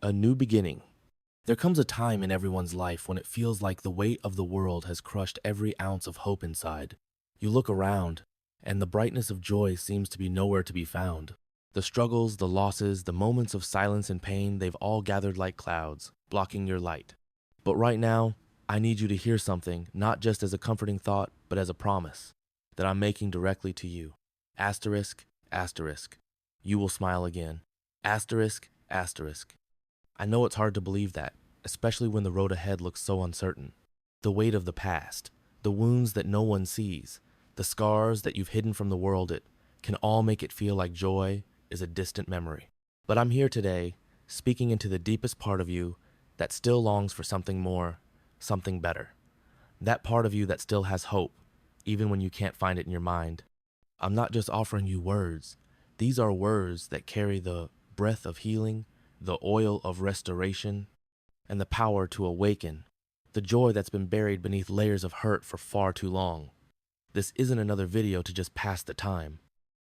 A new beginning. There comes a time in everyone's life when it feels like the weight of the world has crushed every ounce of hope inside. You look around, and the brightness of joy seems to be nowhere to be found. The struggles, the losses, the moments of silence and pain, they've all gathered like clouds, blocking your light. But right now, I need you to hear something, not just as a comforting thought, but as a promise that I'm making directly to you. Asterisk, asterisk. You will smile again. Asterisk, asterisk. I know it's hard to believe that, especially when the road ahead looks so uncertain. The weight of the past, the wounds that no one sees, the scars that you've hidden from the world, it can all make it feel like joy is a distant memory. But I'm here today, speaking into the deepest part of you that still longs for something more, something better. That part of you that still has hope, even when you can't find it in your mind. I'm not just offering you words. These are words that carry the breath of healing, the oil of restoration, and the power to awaken, the joy that's been buried beneath layers of hurt for far too long. This isn't another video to just pass the time.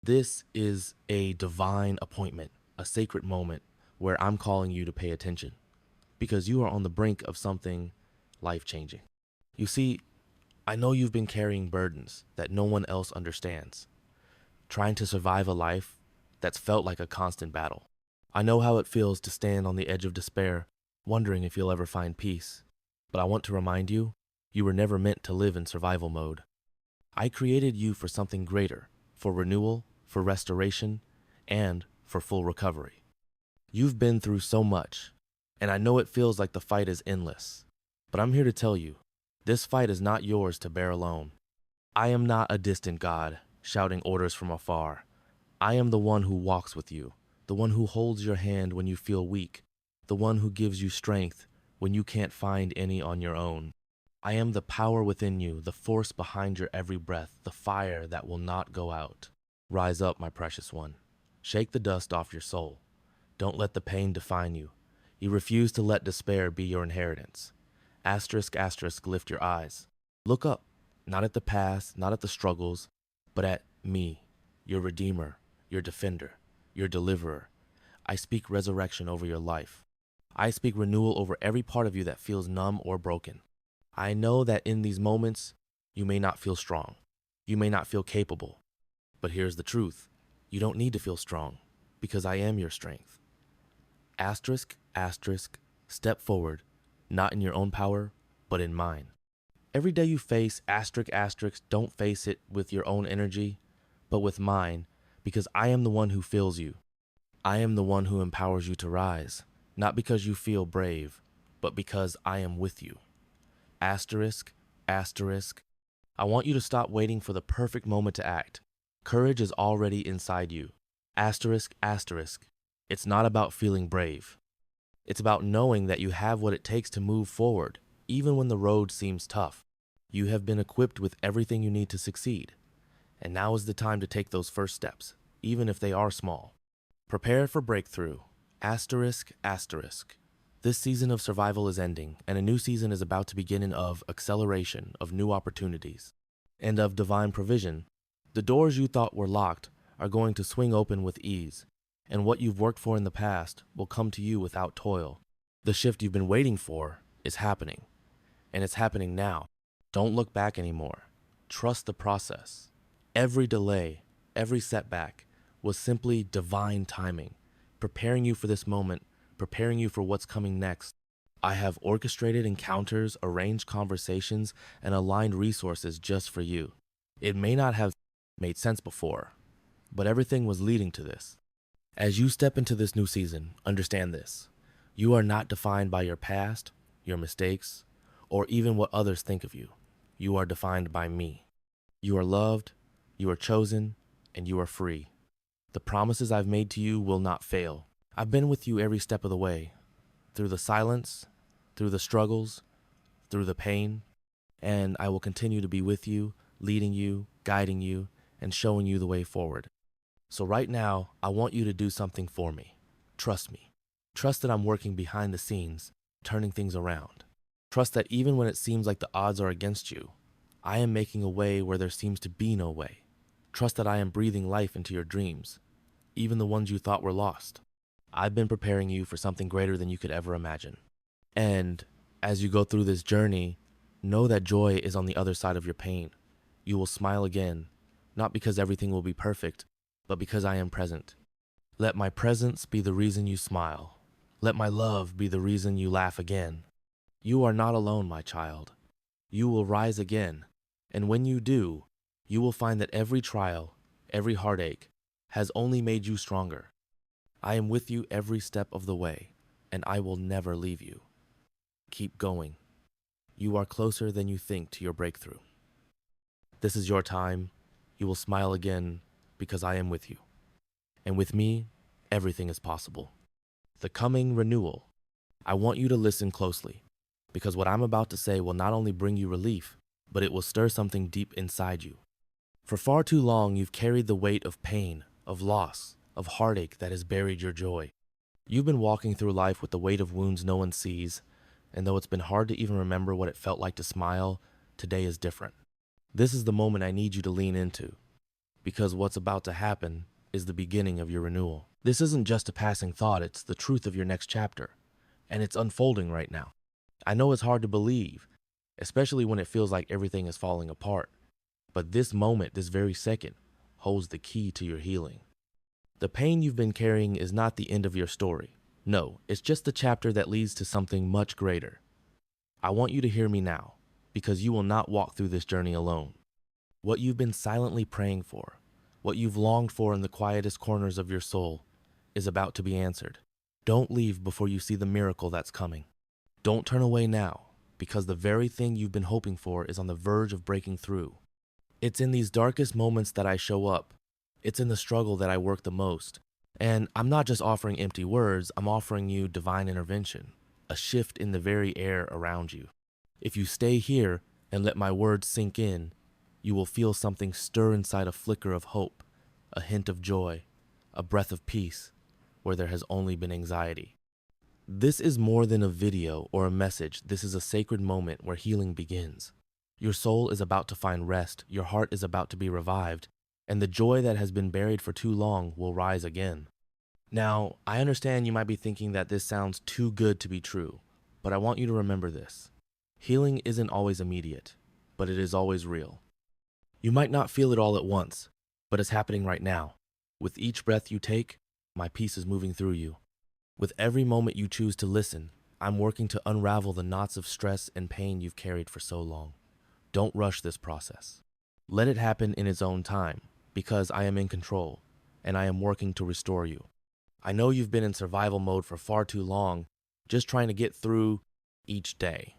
This is a divine appointment, a sacred moment where I'm calling you to pay attention, because you are on the brink of something life-changing. You see, I know you've been carrying burdens that no one else understands, trying to survive a life that's felt like a constant battle. I know how it feels to stand on the edge of despair, wondering if you'll ever find peace. But I want to remind you, you were never meant to live in survival mode. I created you for something greater, for renewal, for restoration, and for full recovery. You've been through so much, and I know it feels like the fight is endless. But I'm here to tell you, this fight is not yours to bear alone. I am not a distant God, shouting orders from afar. I am the one who walks with you, the one who holds your hand when you feel weak, the one who gives you strength when you can't find any on your own. I am the power within you, the force behind your every breath, the fire that will not go out. Rise up, my precious one. Shake the dust off your soul. Don't let the pain define you. You refuse to let despair be your inheritance. Asterisk, asterisk, lift your eyes. Look up, not at the past, not at the struggles, but at me, your redeemer, your defender, your deliverer. I speak resurrection over your life. I speak renewal over every part of you that feels numb or broken. I know that in these moments, you may not feel strong. You may not feel capable. But here's the truth. You don't need to feel strong, because I am your strength. Asterisk, asterisk, step forward, not in your own power, but in mine. Every day you face asterisk, asterisk, don't face it with your own energy, but with mine, because I am the one who fills you. I am the one who empowers you to rise, not because you feel brave, but because I am with you. Asterisk, asterisk. I want you to stop waiting for the perfect moment to act. Courage is already inside you. Asterisk, asterisk. It's not about feeling brave. It's about knowing that you have what it takes to move forward, even when the road seems tough. You have been equipped with everything you need to succeed. And now is the time to take those first steps, even if they are small. Prepare for breakthrough. Asterisk, asterisk. This season of survival is ending, and a new season is about to begin of acceleration, of new opportunities, and of divine provision. The doors you thought were locked are going to swing open with ease, and what you've worked for in the past will come to you without toil. The shift you've been waiting for is happening, and it's happening now. Don't look back anymore. Trust the process. Every delay, every setback was simply divine timing, preparing you for this moment, preparing you for what's coming next. I have orchestrated encounters, arranged conversations, and aligned resources just for you. It may not have made sense before, but everything was leading to this. As you step into this new season, understand this. You are not defined by your past, your mistakes, or even what others think of you. You are defined by me. You are loved, you are chosen, and you are free. The promises I've made to you will not fail. I've been with you every step of the way, through the silence, through the struggles, through the pain, and I will continue to be with you, leading you, guiding you, and showing you the way forward. So right now, I want you to do something for me. Trust me. Trust that I'm working behind the scenes, turning things around. Trust that even when it seems like the odds are against you, I am making a way where there seems to be no way. Trust that I am breathing life into your dreams, even the ones you thought were lost. I've been preparing you for something greater than you could ever imagine. And as you go through this journey, know that joy is on the other side of your pain. You will smile again, not because everything will be perfect, but because I am present. Let my presence be the reason you smile. Let my love be the reason you laugh again. You are not alone, my child. You will rise again, and when you do, you will find that every trial, every heartache, has only made you stronger. I am with you every step of the way, and I will never leave you. Keep going. You are closer than you think to your breakthrough. This is your time. You will smile again because I am with you. And with me, everything is possible. The coming renewal. I want you to listen closely, because what I'm about to say will not only bring you relief, but it will stir something deep inside you. For far too long, you've carried the weight of pain, of loss, of heartache that has buried your joy. You've been walking through life with the weight of wounds no one sees, and though it's been hard to even remember what it felt like to smile, today is different. This is the moment I need you to lean into, because what's about to happen is the beginning of your renewal. This isn't just a passing thought, it's the truth of your next chapter, and it's unfolding right now. I know it's hard to believe, especially when it feels like everything is falling apart, but this moment, this very second, holds the key to your healing. The pain you've been carrying is not the end of your story. No, it's just the chapter that leads to something much greater. I want you to hear me now, because you will not walk through this journey alone. What you've been silently praying for, what you've longed for in the quietest corners of your soul, is about to be answered. Don't leave before you see the miracle that's coming. Don't turn away now, because the very thing you've been hoping for is on the verge of breaking through. It's in these darkest moments that I show up. It's in the struggle that I work the most. And I'm not just offering empty words, I'm offering you divine intervention, a shift in the very air around you. If you stay here and let my words sink in, you will feel something stir inside, a flicker of hope, a hint of joy, a breath of peace, where there has only been anxiety. This is more than a video or a message. This is a sacred moment where healing begins. Your soul is about to find rest, your heart is about to be revived, and the joy that has been buried for too long will rise again. Now, I understand you might be thinking that this sounds too good to be true, but I want you to remember this. Healing isn't always immediate, but it is always real. You might not feel it all at once, but it's happening right now. With each breath you take, my peace is moving through you. With every moment you choose to listen, I'm working to unravel the knots of stress and pain you've carried for so long. Don't rush this process. Let it happen in its own time, because I am in control, and I am working to restore you. I know you've been in survival mode for far too long, just trying to get through each day.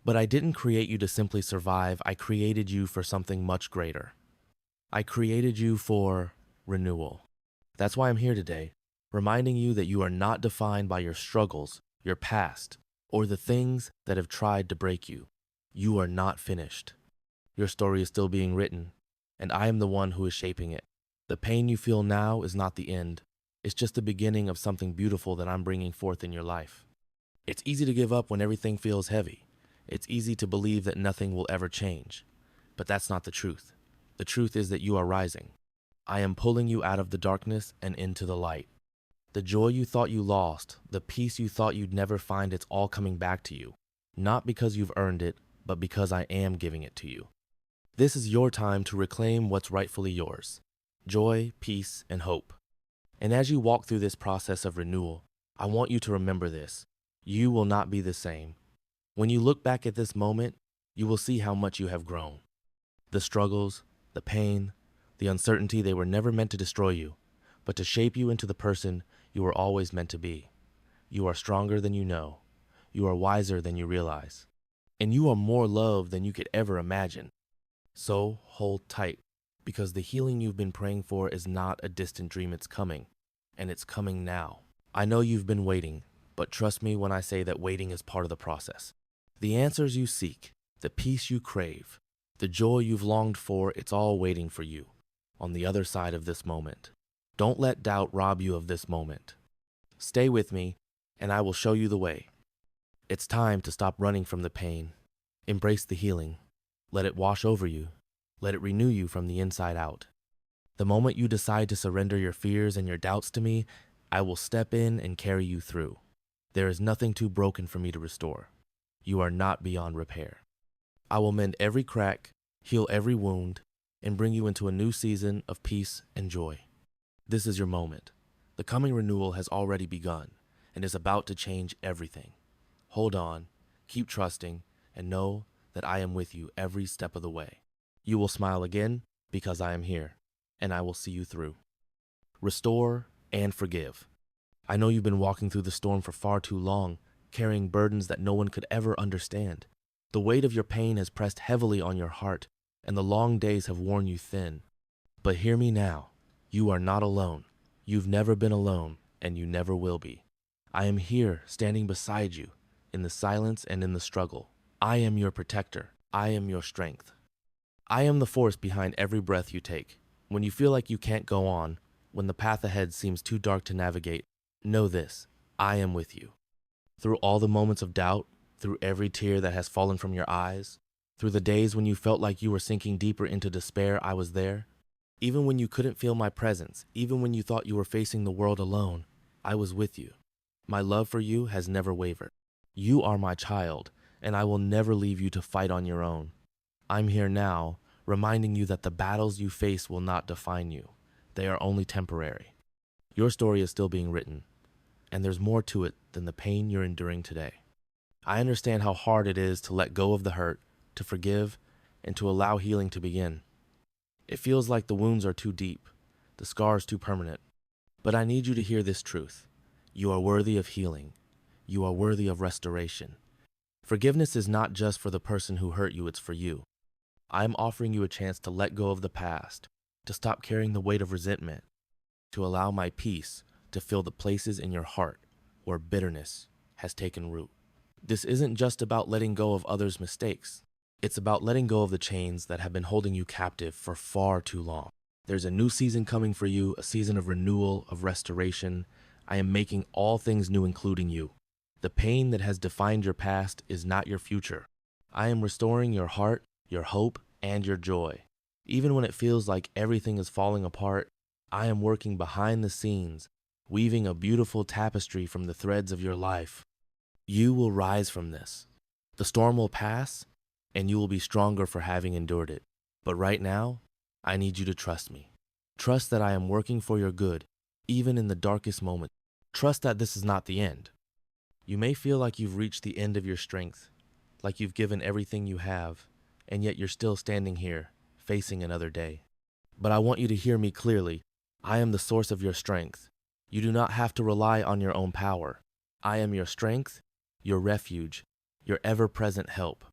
But I didn't create you to simply survive, I created you for something much greater. I created you for renewal. That's why I'm here today, reminding you that you are not defined by your struggles, your past, or the things that have tried to break you. You are not finished. Your story is still being written, and I am the one who is shaping it. The pain you feel now is not the end. It's just the beginning of something beautiful that I'm bringing forth in your life. It's easy to give up when everything feels heavy. It's easy to believe that nothing will ever change. But that's not the truth. The truth is that you are rising. I am pulling you out of the darkness and into the light. The joy you thought you lost, the peace you thought you'd never find, it's all coming back to you. Not because you've earned it, but because I am giving it to you. This is your time to reclaim what's rightfully yours. Joy, peace, and hope. And as you walk through this process of renewal, I want you to remember this. You will not be the same. When you look back at this moment, you will see how much you have grown. The struggles, the pain, the uncertainty, they were never meant to destroy you, but to shape you into the person you were always meant to be. You are stronger than you know. You are wiser than you realize. And you are more loved than you could ever imagine. So hold tight, because the healing you've been praying for is not a distant dream, it's coming, and it's coming now. I know you've been waiting, but trust me when I say that waiting is part of the process. The answers you seek, the peace you crave, the joy you've longed for, it's all waiting for you on the other side of this moment. Don't let doubt rob you of this moment. Stay with me, and I will show you the way. It's time to stop running from the pain. Embrace the healing. Let it wash over you. Let it renew you from the inside out. The moment you decide to surrender your fears and your doubts to me, I will step in and carry you through. There is nothing too broken for me to restore. You are not beyond repair. I will mend every crack, heal every wound, and bring you into a new season of peace and joy. This is your moment. The coming renewal has already begun and is about to change everything. Hold on, keep trusting, and know that I am with you every step of the way. You will smile again because I am here, and I will see you through. Restore and forgive. I know you've been walking through the storm for far too long, carrying burdens that no one could ever understand. The weight of your pain has pressed heavily on your heart, and the long days have worn you thin. But hear me now. You are not alone. You've never been alone, and you never will be. I am here, standing beside you, in the silence and in the struggle. I am your protector. I am your strength. I am the force behind every breath you take. When you feel like you can't go on, when the path ahead seems too dark to navigate, know this: I am with you. Through all the moments of doubt, through every tear that has fallen from your eyes, through the days when you felt like you were sinking deeper into despair, I was there. Even when you couldn't feel my presence, even when you thought you were facing the world alone, I was with you. My love for you has never wavered. You are my child, and I will never leave you to fight on your own. I'm here now, reminding you that the battles you face will not define you. They are only temporary. Your story is still being written, and there's more to it than the pain you're enduring today. I understand how hard it is to let go of the hurt, to forgive, and to allow healing to begin. It feels like the wounds are too deep, the scars too permanent. But I need you to hear this truth. You are worthy of healing. You are worthy of restoration. Forgiveness is not just for the person who hurt you, it's for you. I'm offering you a chance to let go of the past, to stop carrying the weight of resentment, to allow my peace to fill the places in your heart where bitterness has taken root. This isn't just about letting go of others' mistakes. It's about letting go of the chains that have been holding you captive for far too long. There's a new season coming for you, a season of renewal, of restoration. I am making all things new, including you. The pain that has defined your past is not your future. I am restoring your heart, your hope, and your joy. Even when it feels like everything is falling apart, I am working behind the scenes, weaving a beautiful tapestry from the threads of your life. You will rise from this. The storm will pass, and you will be stronger for having endured it. But right now, I need you to trust me. Trust that I am working for your good, even in the darkest moment. Trust that this is not the end. You may feel like you've reached the end of your strength, like you've given everything you have, and yet you're still standing here, facing another day. But I want you to hear me clearly. I am the source of your strength. You do not have to rely on your own power. I am your strength, your refuge, your ever-present help.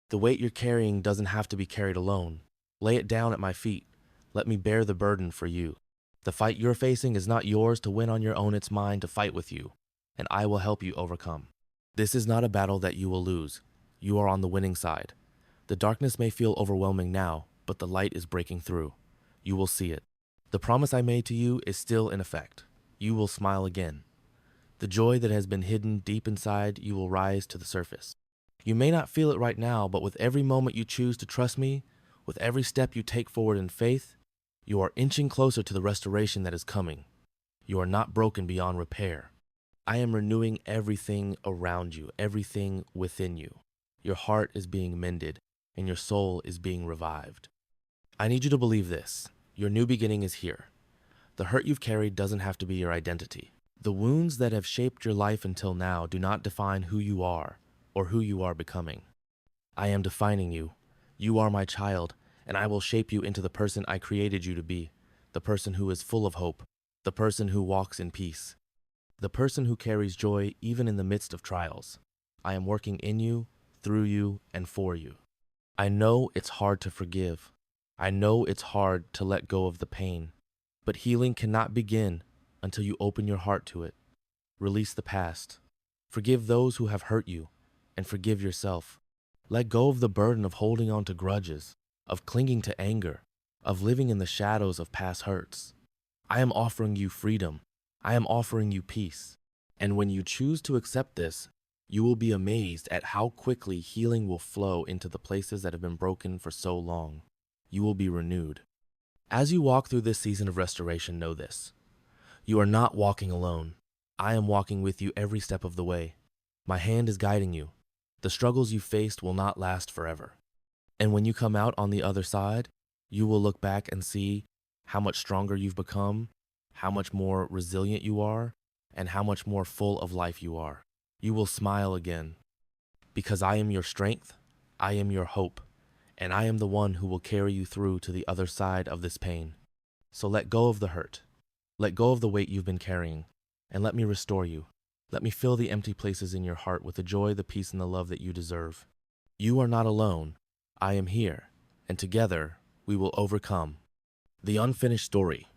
The weight you're carrying doesn't have to be carried alone. Lay it down at my feet. Let me bear the burden for you. The fight you're facing is not yours to win on your own, it's mine to fight with you, and I will help you overcome. This is not a battle that you will lose. You are on the winning side. The darkness may feel overwhelming now, but the light is breaking through. You will see it. The promise I made to you is still in effect. You will smile again. The joy that has been hidden deep inside you will rise to the surface. You may not feel it right now, but with every moment you choose to trust me, with every step you take forward in faith, you are inching closer to the restoration that is coming. You are not broken beyond repair. I am renewing everything around you, everything within you. Your heart is being mended, and your soul is being revived. I need you to believe this. Your new beginning is here. The hurt you've carried doesn't have to be your identity. The wounds that have shaped your life until now do not define who you are or who you are becoming. I am defining you. You are my child, and I will shape you into the person I created you to be, the person who is full of hope, the person who walks in peace, the person who carries joy even in the midst of trials. I am working in you, through you, and for you. I know it's hard to forgive. I know it's hard to let go of the pain, but healing cannot begin until you open your heart to it. Release the past. Forgive those who have hurt you, and forgive yourself. Let go of the burden of holding on to grudges, of clinging to anger, of living in the shadows of past hurts. I am offering you freedom. I am offering you peace. And when you choose to accept this, you will be amazed at how quickly healing will flow into the places that have been broken for so long. You will be renewed. As you walk through this season of restoration, know this. You are not walking alone. I am walking with you every step of the way. My hand is guiding you. The struggles you faced will not last forever. And when you come out on the other side, you will look back and see how much stronger you've become, how much more resilient you are, and how much more full of life you are. You will smile again, because I am your strength, I am your hope, and I am the one who will carry you through to the other side of this pain. So let go of the hurt. Let go of the weight you've been carrying, and let me restore you. Let me fill the empty places in your heart with the joy, the peace, and the love that you deserve. You are not alone. I am here, and together we will overcome. The unfinished story.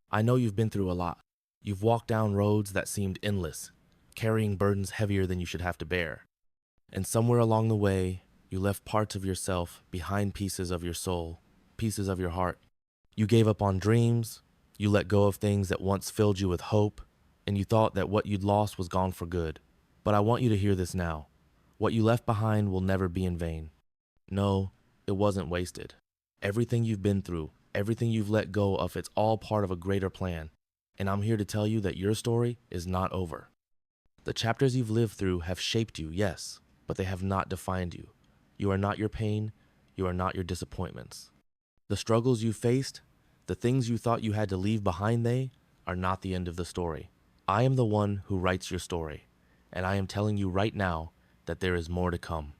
I know you've been through a lot. You've walked down roads that seemed endless, carrying burdens heavier than you should have to bear. And somewhere along the way, you left parts of yourself behind, pieces of your soul, pieces of your heart. You gave up on dreams, you let go of things that once filled you with hope, and you thought that what you'd lost was gone for good. But I want you to hear this now. What you left behind will never be in vain. No, it wasn't wasted. Everything you've been through, everything you've let go of, it's all part of a greater plan. And I'm here to tell you that your story is not over. The chapters you've lived through have shaped you, yes, but they have not defined you. You are not your pain. You are not your disappointments. The struggles you faced, the things you thought you had to leave behind, they are not the end of the story. I am the one who writes your story, and I am telling you right now that there is more to come.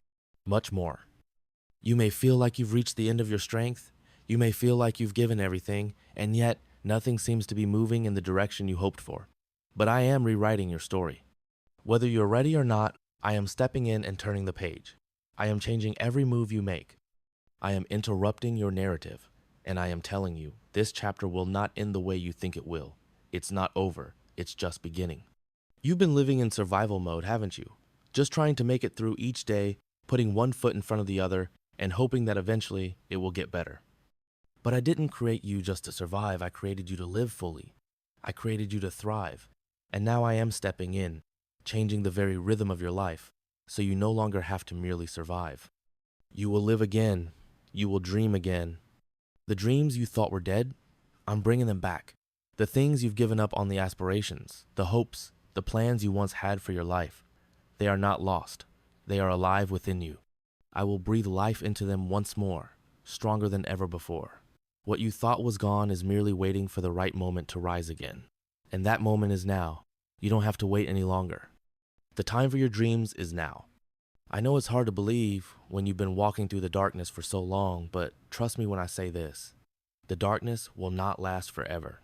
Much more. You may feel like you've reached the end of your strength. You may feel like you've given everything, and yet nothing seems to be moving in the direction you hoped for. But I am rewriting your story. Whether you're ready or not, I am stepping in and turning the page. I am changing every move you make. I am interrupting your narrative, and I am telling you, this chapter will not end the way you think it will. It's not over, it's just beginning. You've been living in survival mode, haven't you? Just trying to make it through each day, putting one foot in front of the other, and hoping that eventually it will get better. But I didn't create you just to survive, I created you to live fully. I created you to thrive. And now I am stepping in, changing the very rhythm of your life, so you no longer have to merely survive. You will live again. You will dream again. The dreams you thought were dead, I'm bringing them back. The things you've given up on, the aspirations, the hopes, the plans you once had for your life, they are not lost. They are alive within you. I will breathe life into them once more, stronger than ever before. What you thought was gone is merely waiting for the right moment to rise again. And that moment is now. You don't have to wait any longer. The time for your dreams is now. I know it's hard to believe when you've been walking through the darkness for so long, but trust me when I say this. The darkness will not last forever.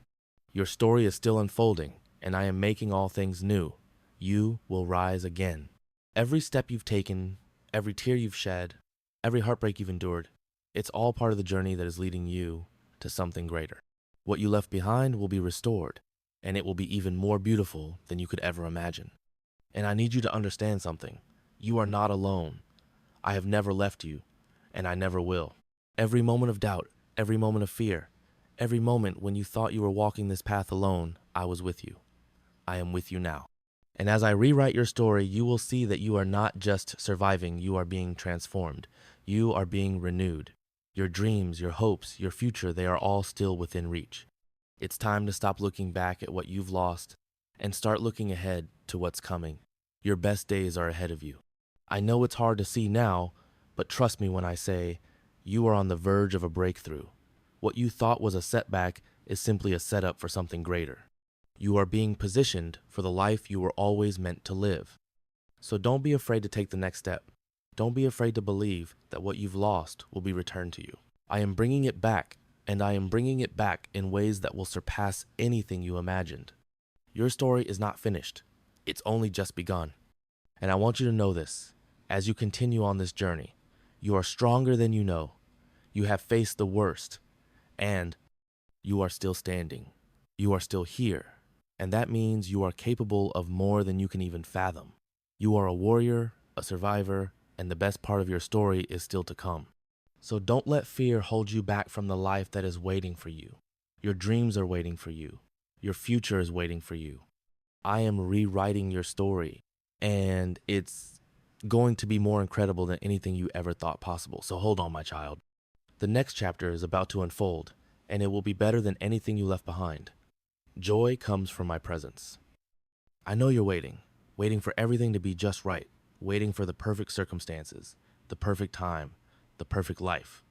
Your story is still unfolding, and I am making all things new. You will rise again. Every step you've taken, every tear you've shed, every heartbreak you've endured, it's all part of the journey that is leading you to something greater. What you left behind will be restored, and it will be even more beautiful than you could ever imagine. And I need you to understand something. You are not alone. I have never left you, and I never will. Every moment of doubt, every moment of fear, every moment when you thought you were walking this path alone, I was with you. I am with you now. And as I rewrite your story, you will see that you are not just surviving, you are being transformed. You are being renewed. Your dreams, your hopes, your future, they are all still within reach. It's time to stop looking back at what you've lost and start looking ahead to what's coming. Your best days are ahead of you. I know it's hard to see now, but trust me when I say you are on the verge of a breakthrough. What you thought was a setback is simply a setup for something greater. You are being positioned for the life you were always meant to live. So don't be afraid to take the next step. Don't be afraid to believe that what you've lost will be returned to you. I am bringing it back, and I am bringing it back in ways that will surpass anything you imagined. Your story is not finished. It's only just begun. And I want you to know this. As you continue on this journey, you are stronger than you know. You have faced the worst, and you are still standing. You are still here, and that means you are capable of more than you can even fathom. You are a warrior, a survivor, and the best part of your story is still to come. So don't let fear hold you back from the life that is waiting for you. Your dreams are waiting for you. Your future is waiting for you. I am rewriting your story, and it's going to be more incredible than anything you ever thought possible. So hold on, my child. The next chapter is about to unfold, and it will be better than anything you left behind. Joy comes from my presence. I know you're waiting for everything to be just right, waiting for the perfect circumstances, the perfect time, the perfect life.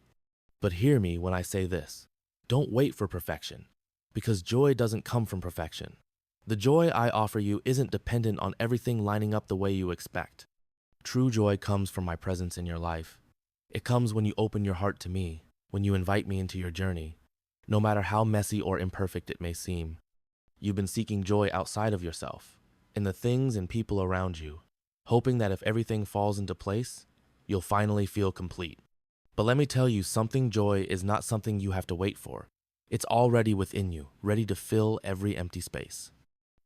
But hear me when I say this. Don't wait for perfection, because joy doesn't come from perfection. The joy I offer you isn't dependent on everything lining up the way you expect. True joy comes from my presence in your life. It comes when you open your heart to me, when you invite me into your journey, no matter how messy or imperfect it may seem. You've been seeking joy outside of yourself, in the things and people around you, hoping that if everything falls into place, you'll finally feel complete. But let me tell you, something joy is not something you have to wait for. It's already within you, ready to fill every empty space.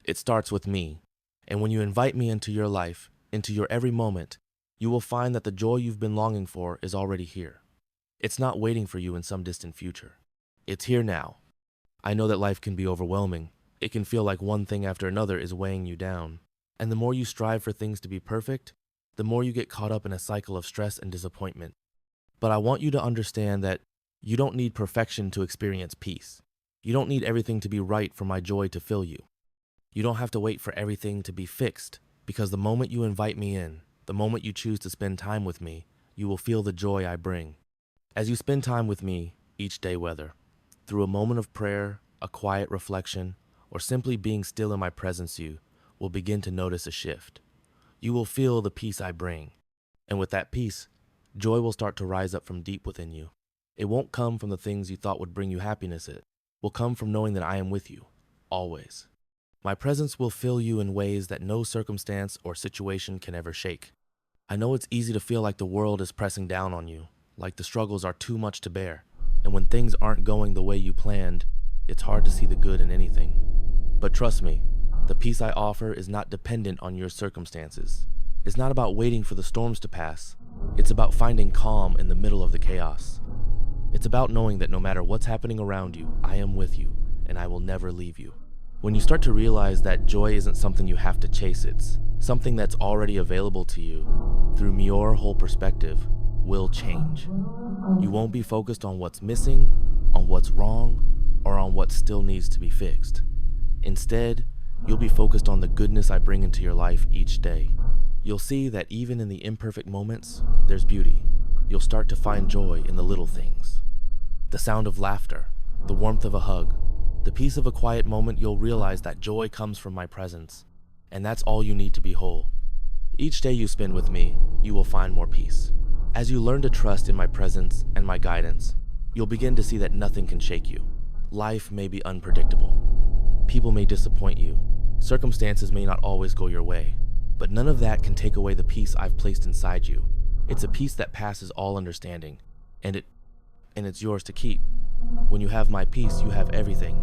It starts with me, and when you invite me into your life, into your every moment, you will find that the joy you've been longing for is already here. It's not waiting for you in some distant future. It's here now. I know that life can be overwhelming. It can feel like one thing after another is weighing you down. And the more you strive for things to be perfect, the more you get caught up in a cycle of stress and disappointment. But I want you to understand that you don't need perfection to experience peace. You don't need everything to be right for my joy to fill you. You don't have to wait for everything to be fixed, because the moment you invite me in, the moment you choose to spend time with me, you will feel the joy I bring. As you spend time with me each day, whether through a moment of prayer, a quiet reflection, or simply being still in my presence, you will begin to notice a shift. You will feel the peace I bring. And with that peace, joy will start to rise up from deep within you. It won't come from the things you thought would bring you happiness. It will come from knowing that I am with you, always. My presence will fill you in ways that no circumstance or situation can ever shake. I know it's easy to feel like the world is pressing down on you, like the struggles are too much to bear. And when things aren't going the way you planned, it's hard to see the good in anything. But trust me, the peace I offer is not dependent on your circumstances. It's not about waiting for the storms to pass. It's about finding calm in the middle of the chaos. It's about knowing that no matter what's happening around you, I am with you, and I will never leave you. When you start to realize that joy isn't something you have to chase, it's something that's already available to you, through your whole perspective will change. You won't be focused on what's missing, on what's wrong, or on what still needs to be fixed. Instead, you'll be focused on the goodness I bring into your life each day. You'll see that even in the imperfect moments, there's beauty. You'll start to find joy in the little things. The sound of laughter, the warmth of a hug, the peace of a quiet moment. You'll realize that joy comes from my presence, and that's all you need to be whole. Each day you spend with me, you will find more peace. As you learn to trust in my presence and my guidance, you'll begin to see that nothing can shake you. Life may be unpredictable. People may disappoint you. Circumstances may not always go your way. But none of that can take away the peace I've placed inside you. It's a peace that passes all understanding, and it's yours to keep. When you have my peace, you have everything.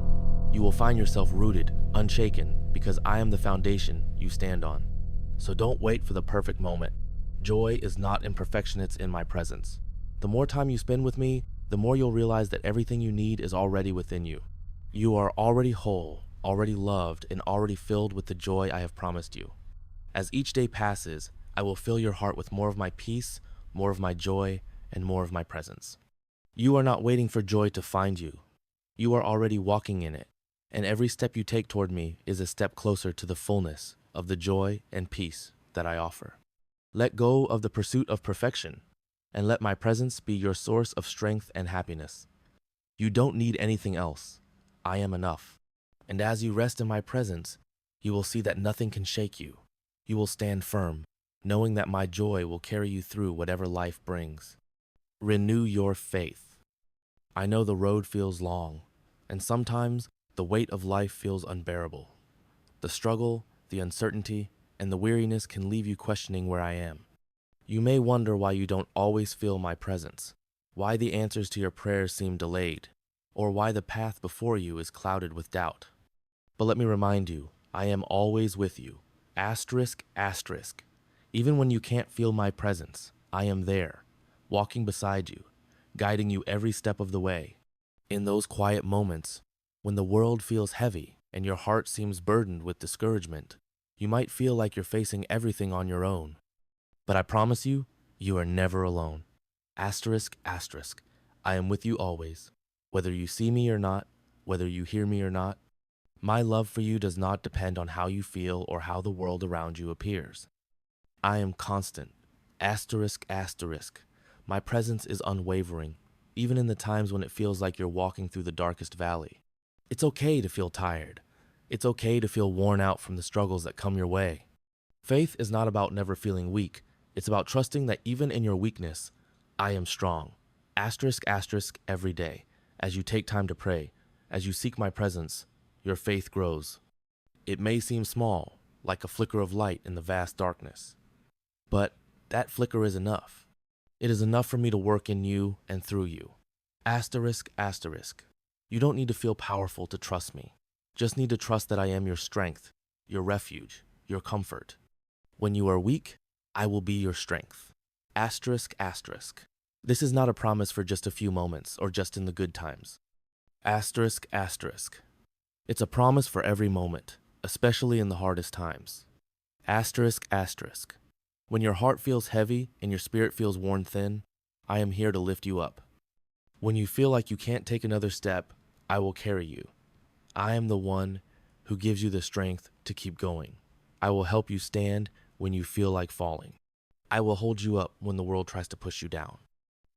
You will find yourself rooted, unshaken, because I am the foundation you stand on. So don't wait for the perfect moment. Joy is not in perfection, it's in my presence. The more time you spend with me, the more you'll realize that everything you need is already within you. You are already whole, already loved, and already filled with the joy I have promised you. As each day passes, I will fill your heart with more of my peace, more of my joy, and more of my presence. You are not waiting for joy to find you. You are already walking in it, and every step you take toward me is a step closer to the fullness of the joy and peace that I offer. Let go of the pursuit of perfection, and let my presence be your source of strength and happiness. You don't need anything else. I am enough. And as you rest in my presence, you will see that nothing can shake you. You will stand firm, knowing that my joy will carry you through whatever life brings. Renew your faith. I know the road feels long, and sometimes the weight of life feels unbearable. The struggle, the uncertainty, and the weariness can leave you questioning where I am. You may wonder why you don't always feel my presence, why the answers to your prayers seem delayed, or why the path before you is clouded with doubt. But let me remind you, I am always with you. Asterisk, asterisk. Even when you can't feel my presence, I am there, walking beside you, guiding you every step of the way. In those quiet moments, when the world feels heavy and your heart seems burdened with discouragement, you might feel like you're facing everything on your own. But I promise you, you are never alone. Asterisk, asterisk. I am with you always. Whether you see me or not, whether you hear me or not, My love for you does not depend on how you feel or how the world around you appears. I am constant. Asterisk, asterisk. My presence is unwavering, even in the times when it feels like you're walking through the darkest valley. It's okay to feel tired. It's okay to feel worn out from the struggles that come your way. Faith is not about never feeling weak. It's about trusting that even in your weakness, I am strong. Asterisk, asterisk every day. As you take time to pray, as you seek my presence, your faith grows. It may seem small, like a flicker of light in the vast darkness. But that flicker is enough. It is enough for me to work in you and through you. Asterisk, asterisk. You don't need to feel powerful to trust me. Just need to trust that I am your strength, your refuge, your comfort. When you are weak, I will be your strength. Asterisk, asterisk. This is not a promise for just a few moments or just in the good times. Asterisk, asterisk. It's a promise for every moment, especially in the hardest times. Asterisk, asterisk. When your heart feels heavy and your spirit feels worn thin, I am here to lift you up. When you feel like you can't take another step, I will carry you. I am the one who gives you the strength to keep going. I will help you stand when you feel like falling. I will hold you up when the world tries to push you down.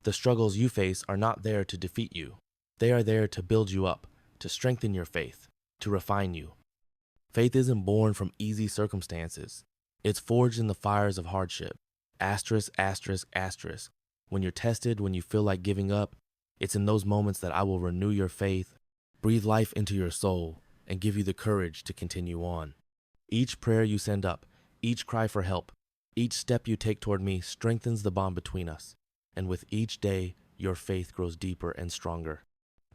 The struggles you face are not there to defeat you. They are there to build you up, to strengthen your faith, to refine you. Faith isn't born from easy circumstances. It's forged in the fires of hardship. Asterisk, asterisk, asterisk. When you're tested, when you feel like giving up, it's in those moments that I will renew your faith, breathe life into your soul, and give you the courage to continue on. Each prayer you send up, each cry for help, each step you take toward me strengthens the bond between us. And with each day, your faith grows deeper and stronger.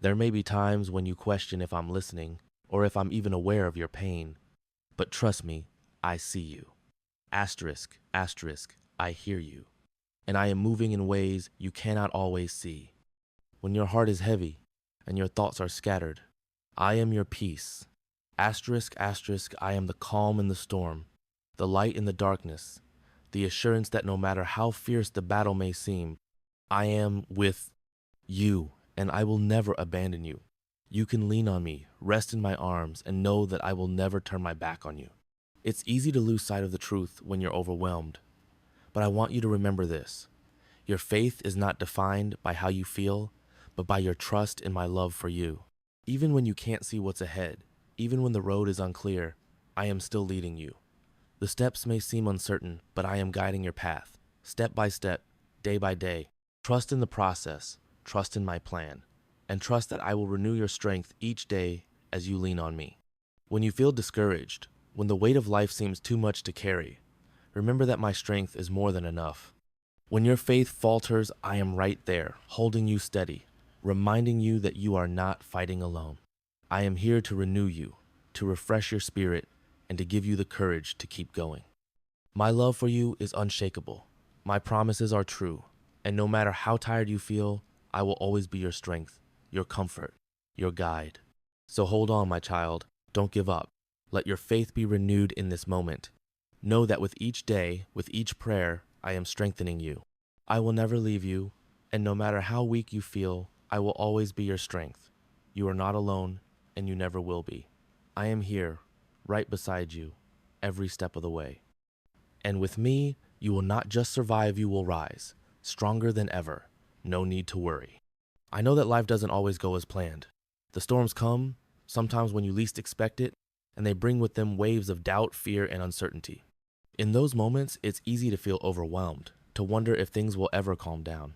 There may be times when you question if I'm listening, or if I'm even aware of your pain. But trust me, I see you. Asterisk, asterisk, I hear you. And I am moving in ways you cannot always see. When your heart is heavy and your thoughts are scattered, I am your peace. Asterisk, asterisk, I am the calm in the storm, the light in the darkness, the assurance that no matter how fierce the battle may seem, I am with you, and I will never abandon you. You can lean on me, rest in my arms, and know that I will never turn my back on you. It's easy to lose sight of the truth when you're overwhelmed, but I want you to remember this. Your faith is not defined by how you feel, but by your trust in my love for you. Even when you can't see what's ahead, even when the road is unclear, I am still leading you. The steps may seem uncertain, but I am guiding your path, step by step, day by day. Trust in the process, trust in my plan, and trust that I will renew your strength each day as you lean on me. When you feel discouraged, when the weight of life seems too much to carry, remember that my strength is more than enough. When your faith falters, I am right there, holding you steady, reminding you that you are not fighting alone. I am here to renew you, to refresh your spirit, and to give you the courage to keep going. My love for you is unshakable. My promises are true, and no matter how tired you feel, I will always be your strength, your comfort, your guide. So hold on, my child. Don't give up. Let your faith be renewed in this moment. Know that with each day, with each prayer, I am strengthening you. I will never leave you, and no matter how weak you feel, I will always be your strength. You are not alone, and you never will be. I am here, right beside you, every step of the way. And with me, you will not just survive, you will rise, stronger than ever. No need to worry. I know that life doesn't always go as planned. The storms come, sometimes when you least expect it, and they bring with them waves of doubt, fear, and uncertainty. In those moments, it's easy to feel overwhelmed, to wonder if things will ever calm down.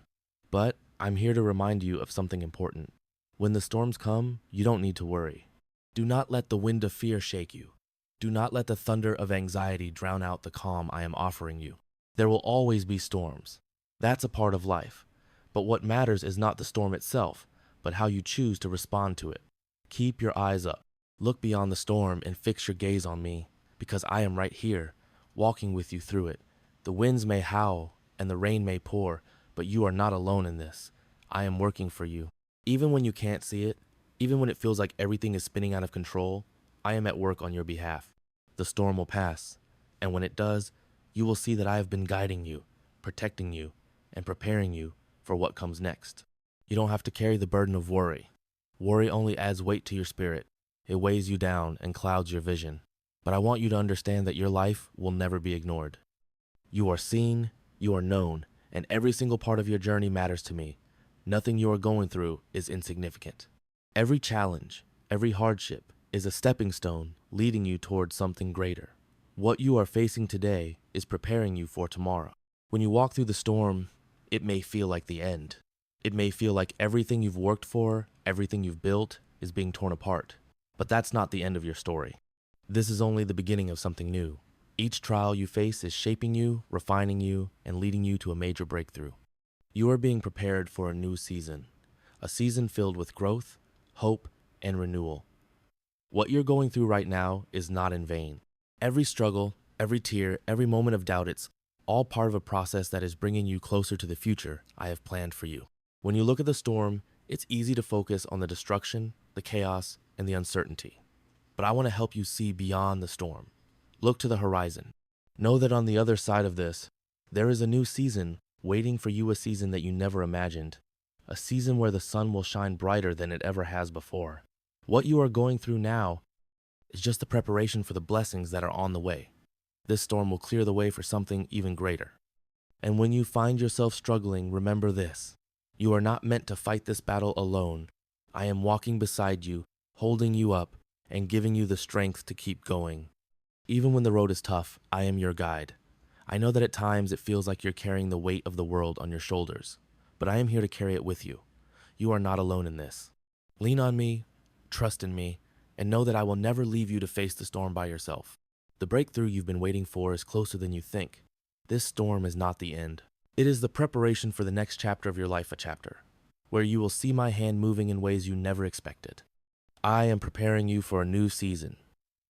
But I'm here to remind you of something important. When the storms come, you don't need to worry. Do not let the wind of fear shake you. Do not let the thunder of anxiety drown out the calm I am offering you. There will always be storms. That's a part of life. But what matters is not the storm itself, but how you choose to respond to it. Keep your eyes up. Look beyond the storm and fix your gaze on me, because I am right here, walking with you through it. The winds may howl and the rain may pour, but you are not alone in this. I am working for you. Even when you can't see it, even when it feels like everything is spinning out of control, I am at work on your behalf. The storm will pass, and when it does, you will see that I have been guiding you, protecting you, and preparing you for what comes next. You don't have to carry the burden of worry. Worry only adds weight to your spirit. It weighs you down and clouds your vision. But I want you to understand that your life will never be ignored. You are seen, you are known, and every single part of your journey matters to me. Nothing you are going through is insignificant. Every challenge, every hardship is a stepping stone leading you towards something greater. What you are facing today is preparing you for tomorrow. When you walk through the storm, it may feel like the end. It may feel like everything you've worked for, everything you've built, is being torn apart. But that's not the end of your story. This is only the beginning of something new. Each trial you face is shaping you, refining you, and leading you to a major breakthrough. You are being prepared for a new season, a season filled with growth, hope, and renewal. What you're going through right now is not in vain. Every struggle, every tear, every moment of doubt, it's all part of a process that is bringing you closer to the future I have planned for you. When you look at the storm, it's easy to focus on the destruction, the chaos, and the uncertainty. But I want to help you see beyond the storm. Look to the horizon. Know that on the other side of this, there is a new season waiting for you, a season that you never imagined, a season where the sun will shine brighter than it ever has before. What you are going through now is just the preparation for the blessings that are on the way. This storm will clear the way for something even greater. And when you find yourself struggling, remember this. You are not meant to fight this battle alone. I am walking beside you, holding you up, and giving you the strength to keep going. Even when the road is tough, I am your guide. I know that at times it feels like you're carrying the weight of the world on your shoulders, but I am here to carry it with you. You are not alone in this. Lean on me, trust in me, and know that I will never leave you to face the storm by yourself. The breakthrough you've been waiting for is closer than you think. This storm is not the end. It is the preparation for the next chapter of your life, a chapter where you will see my hand moving in ways you never expected. I am preparing you for a new season,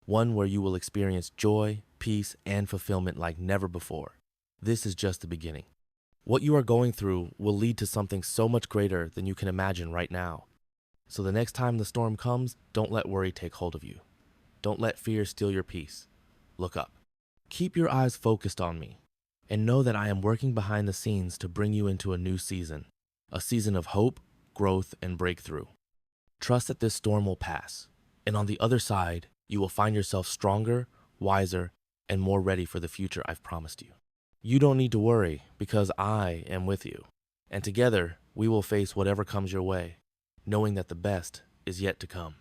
one where you will experience joy, peace, and fulfillment like never before. This is just the beginning. What you are going through will lead to something so much greater than you can imagine right now. So the next time the storm comes, don't let worry take hold of you. Don't let fear steal your peace. Look up. Keep your eyes focused on me, and know that I am working behind the scenes to bring you into a new season, a season of hope, growth, and breakthrough. Trust that this storm will pass, and on the other side, you will find yourself stronger, wiser, and more ready for the future I've promised you. You don't need to worry, because I am with you, and together we will face whatever comes your way, knowing that the best is yet to come.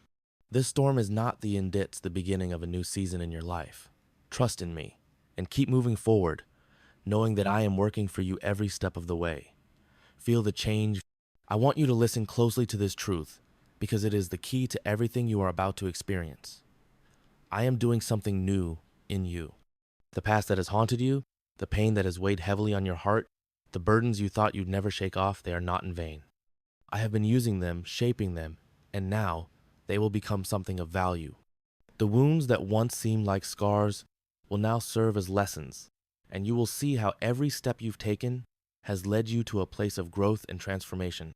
This storm is not the end, it's the beginning of a new season in your life. Trust in me, and keep moving forward, knowing that I am working for you every step of the way. Feel the change. I want you to listen closely to this truth, because it is the key to everything you are about to experience. I am doing something new in you. The past that has haunted you, the pain that has weighed heavily on your heart, the burdens you thought you'd never shake off, they are not in vain. I have been using them, shaping them, and now they will become something of value. The wounds that once seemed like scars will now serve as lessons, and you will see how every step you've taken has led you to a place of growth and transformation.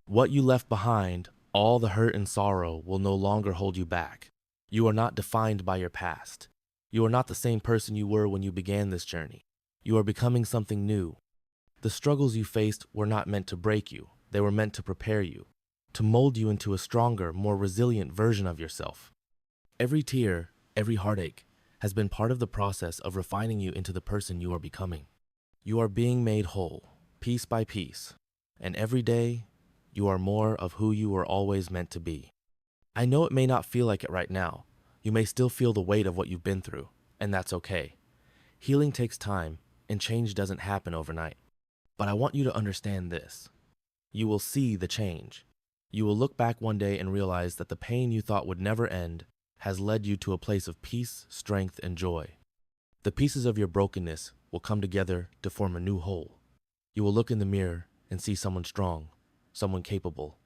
What you left behind, all the hurt and sorrow, will no longer hold you back. You are not defined by your past. You are not the same person you were when you began this journey. You are becoming something new. The struggles you faced were not meant to break you. They were meant to prepare you, to mold you into a stronger, more resilient version of yourself. Every tear, every heartache has been part of the process of refining you into the person you are becoming. You are being made whole, piece by piece, and every day you are more of who you were always meant to be. I know it may not feel like it right now. You may still feel the weight of what you've been through, and that's okay. Healing takes time, and change doesn't happen overnight. But I want you to understand this. You will see the change. You will look back one day and realize that the pain you thought would never end has led you to a place of peace, strength, and joy. The pieces of your brokenness will come together to form a new whole. You will look in the mirror and see someone strong, someone capable,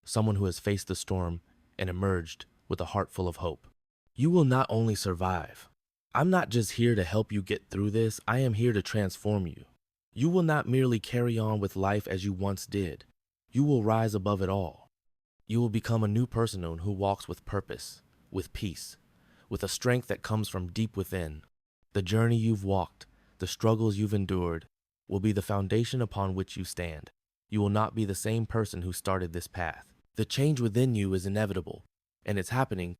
someone who has faced the storm and emerged with a heart full of hope. You will not only survive. I'm not just here to help you get through this, I am here to transform you. You will not merely carry on with life as you once did. You will rise above it all. You will become a new person who walks with purpose, with peace, with a strength that comes from deep within. The journey you've walked, the struggles you've endured, will be the foundation upon which you stand. You will not be the same person who started this path. The change within you is inevitable, and it's happening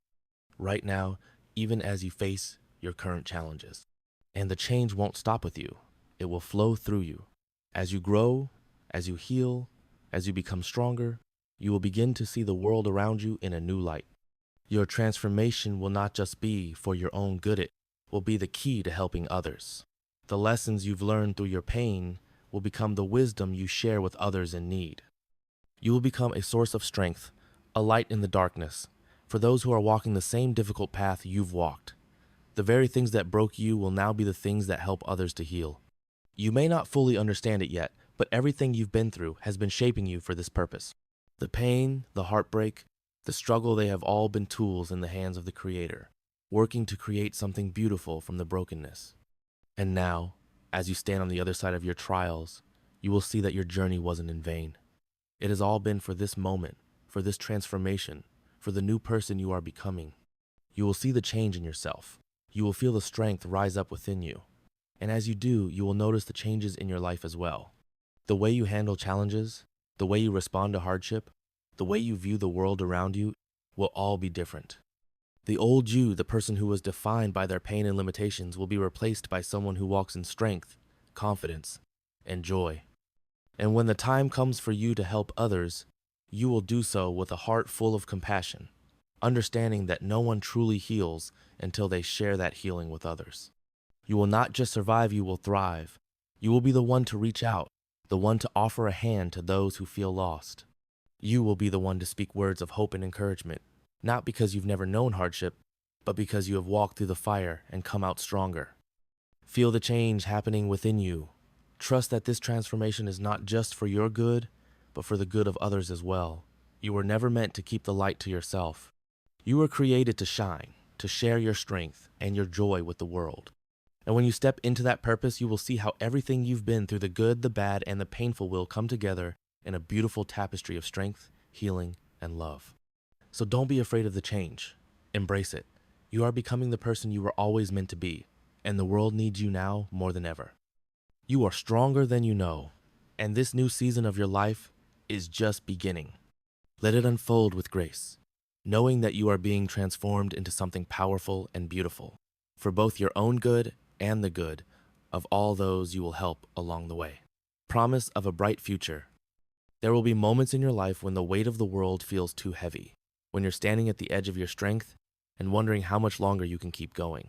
right now, even as you face your current challenges. And the change won't stop with you. It will flow through you. As you grow, as you heal, as you become stronger, you will begin to see the world around you in a new light. Your transformation will not just be for your own good, it will be the key to helping others. The lessons you've learned through your pain will become the wisdom you share with others in need. You will become a source of strength, a light in the darkness, for those who are walking the same difficult path you've walked. The very things that broke you will now be the things that help others to heal. You may not fully understand it yet, but everything you've been through has been shaping you for this purpose. The pain, the heartbreak, the struggle, they have all been tools in the hands of the Creator, working to create something beautiful from the brokenness. And now, as you stand on the other side of your trials, you will see that your journey wasn't in vain. It has all been for this moment, for this transformation, for the new person you are becoming. You will see the change in yourself. You will feel the strength rise up within you. And as you do, you will notice the changes in your life as well. The way you handle challenges, the way you respond to hardship, the way you view the world around you will all be different. The old you, the person who was defined by their pain and limitations, will be replaced by someone who walks in strength, confidence, and joy. And when the time comes for you to help others, you will do so with a heart full of compassion, understanding that no one truly heals until they share that healing with others. You will not just survive, you will thrive. You will be the one to reach out, the one to offer a hand to those who feel lost. You will be the one to speak words of hope and encouragement, not because you've never known hardship, but because you have walked through the fire and come out stronger. Feel the change happening within you. Trust that this transformation is not just for your good, but for the good of others as well. You were never meant to keep the light to yourself. You were created to shine, to share your strength and your joy with the world. And when you step into that purpose, you will see how everything you've been through, the good, the bad, and the painful, will come together in a beautiful tapestry of strength, healing, and love. So don't be afraid of the change. Embrace it. You are becoming the person you were always meant to be, and the world needs you now more than ever. You are stronger than you know, and this new season of your life is just beginning. Let it unfold with grace, knowing that you are being transformed into something powerful and beautiful, for both your own good and the good of all those you will help along the way. Promise of a bright future. There will be moments in your life when the weight of the world feels too heavy, when you're standing at the edge of your strength and wondering how much longer you can keep going.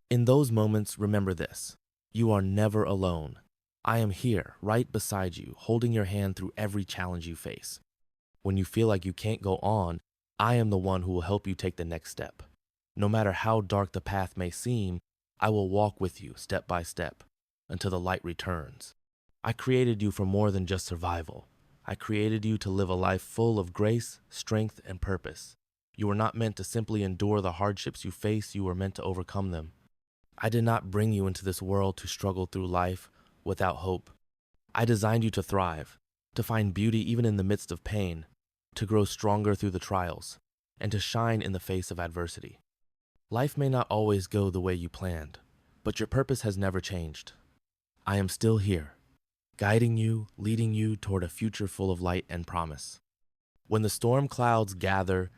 In those moments, remember this: you are never alone. I am here, right beside you, holding your hand through every challenge you face. When you feel like you can't go on, I am the one who will help you take the next step. No matter how dark the path may seem, I will walk with you step by step until the light returns. I created you for more than just survival. I created you to live a life full of grace, strength, and purpose. You were not meant to simply endure the hardships you face, you were meant to overcome them. I did not bring you into this world to struggle through life without hope. I designed you to thrive, to find beauty even in the midst of pain, to grow stronger through the trials, and to shine in the face of adversity. Life may not always go the way you planned, but your purpose has never changed. I am still here, guiding you, leading you toward a future full of light and promise. When the storm clouds gather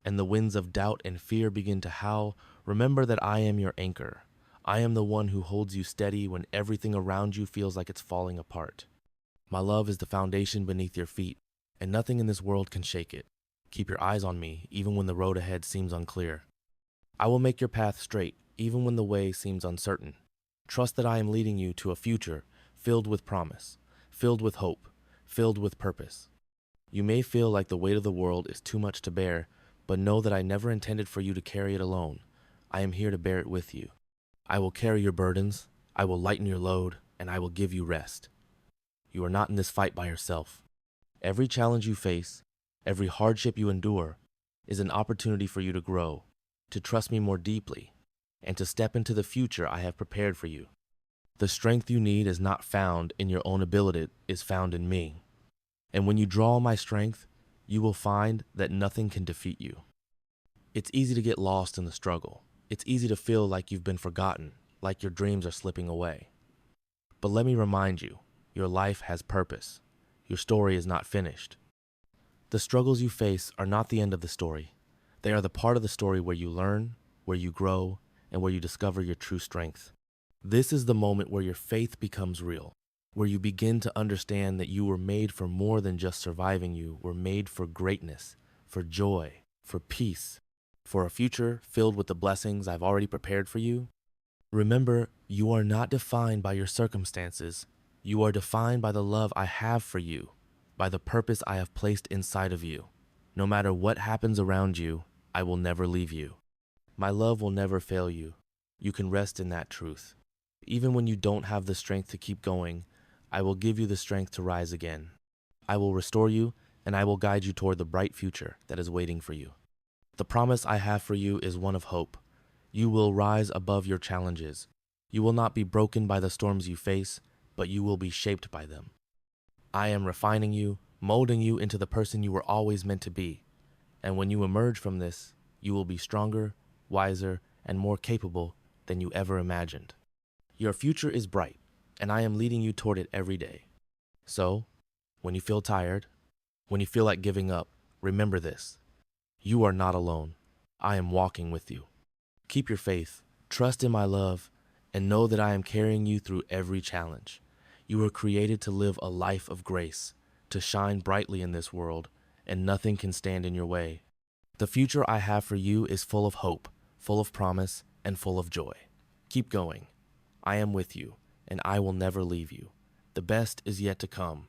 and the winds of doubt and fear begin to howl, remember that I am your anchor. I am the one who holds you steady when everything around you feels like it's falling apart. My love is the foundation beneath your feet, and nothing in this world can shake it. Keep your eyes on me, even when the road ahead seems unclear. I will make your path straight, even when the way seems uncertain. Trust that I am leading you to a future filled with promise, filled with hope, filled with purpose. You may feel like the weight of the world is too much to bear, but know that I never intended for you to carry it alone. I am here to bear it with you. I will carry your burdens, I will lighten your load, and I will give you rest. You are not in this fight by yourself. Every challenge you face, every hardship you endure, is an opportunity for you to grow, to trust me more deeply, and to step into the future I have prepared for you. The strength you need is not found in your own ability, it is found in me. And when you draw on my strength, you will find that nothing can defeat you. It's easy to get lost in the struggle. It's easy to feel like you've been forgotten, like your dreams are slipping away. But let me remind you, your life has purpose. Your story is not finished. The struggles you face are not the end of the story. They are the part of the story where you learn, where you grow, and where you discover your true strength. This is the moment where your faith becomes real, where you begin to understand that you were made for more than just surviving. You were made for greatness, for joy, for peace, for a future filled with the blessings I've already prepared for you. Remember, you are not defined by your circumstances. You are defined by the love I have for you, by the purpose I have placed inside of you. No matter what happens around you, I will never leave you. My love will never fail you. You can rest in that truth. Even when you don't have the strength to keep going, I will give you the strength to rise again. I will restore you, and I will guide you toward the bright future that is waiting for you. The promise I have for you is one of hope. You will rise above your challenges. You will not be broken by the storms you face, but you will be shaped by them. I am refining you, molding you into the person you were always meant to be. And when you emerge from this, you will be stronger, wiser, and more capable than you ever imagined. Your future is bright, and I am leading you toward it every day. So, when you feel tired, when you feel like giving up, remember this. You are not alone. I am walking with you. Keep your faith, trust in my love, and know that I am carrying you through every challenge. You were created to live a life of grace, to shine brightly in this world, and nothing can stand in your way. The future I have for you is full of hope, full of promise, and full of joy. Keep going. I am with you, and I will never leave you. The best is yet to come.